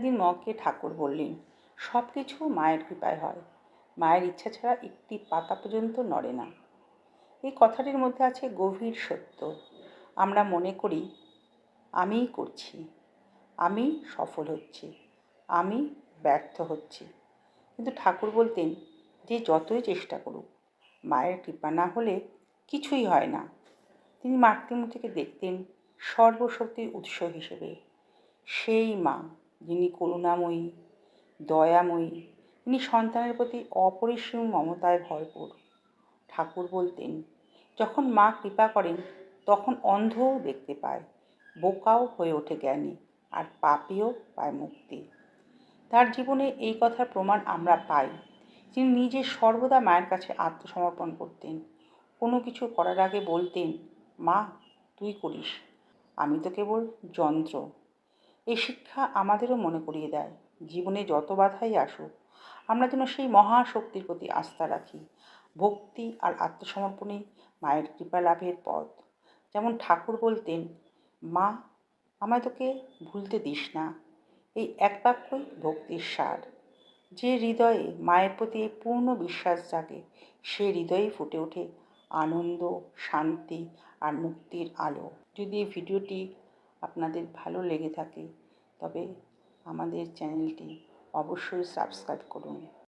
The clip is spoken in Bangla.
একদিন মাকে ঠাকুর বললেন, সব কিছু মায়ের কৃপায় হয়, মায়ের ইচ্ছা ছাড়া একটি পাতা পর্যন্ত নড়ে না। এই কথাটির মধ্যে আছে গভীর সত্য। আমরা মনে করি আমিই করছি, আমি সফল হচ্ছি, আমি ব্যর্থ হচ্ছি। কিন্তু ঠাকুর বলতেন যে যতই চেষ্টা করুক, মায়ের কৃপা না হলে কিছুই হয় না। তিনি মাতৃমূর্তিকে দেখতেন সর্বশক্তির উৎস হিসেবে। সেই মা যিনি করুণাময়ী, দয়াময়ী, তিনি সন্তানের প্রতি অপরিসীম মমতায় ভরপুর। ঠাকুর বলতেন, যখন মা কৃপা করেন তখন অন্ধও দেখতে পায়, বোকাও হয়ে ওঠে জ্ঞানী, আর পাপীও পায় মুক্তি। তার জীবনে এই কথার প্রমাণ আমরা পাই। তিনি নিজে সর্বদা মায়ের কাছে আত্মসমর্পণ করতেন। কোনো কিছু করার আগে বলতেন, মা তুই করিস, আমি তো কেবল যন্ত্র। এই শিক্ষা আমাদেরও মনে করিয়ে দেয়, জীবনে যত বাধাই আসুক, আমরা যেন সেই মহাশক্তির প্রতি আস্থা রাখি। ভক্তি আর আত্মসমর্পণই মায়ের কৃপা লাভের পথ। যেমন ঠাকুর বলতেন, মা আমায় তোকে ভুলতে দিস না। এই এক বাক্যই ভক্তির সার। যে হৃদয়ে মায়ের প্রতি পূর্ণ বিশ্বাস জাগে, সে হৃদয়েই ফুটে ওঠে আনন্দ, শান্তি আর মুক্তির আলো। যদি এই ভিডিওটি আপনাদের ভালো লেগে থাকে তবে আমাদের চ্যানেলটি অবশ্যই সাবস্ক্রাইব করুন।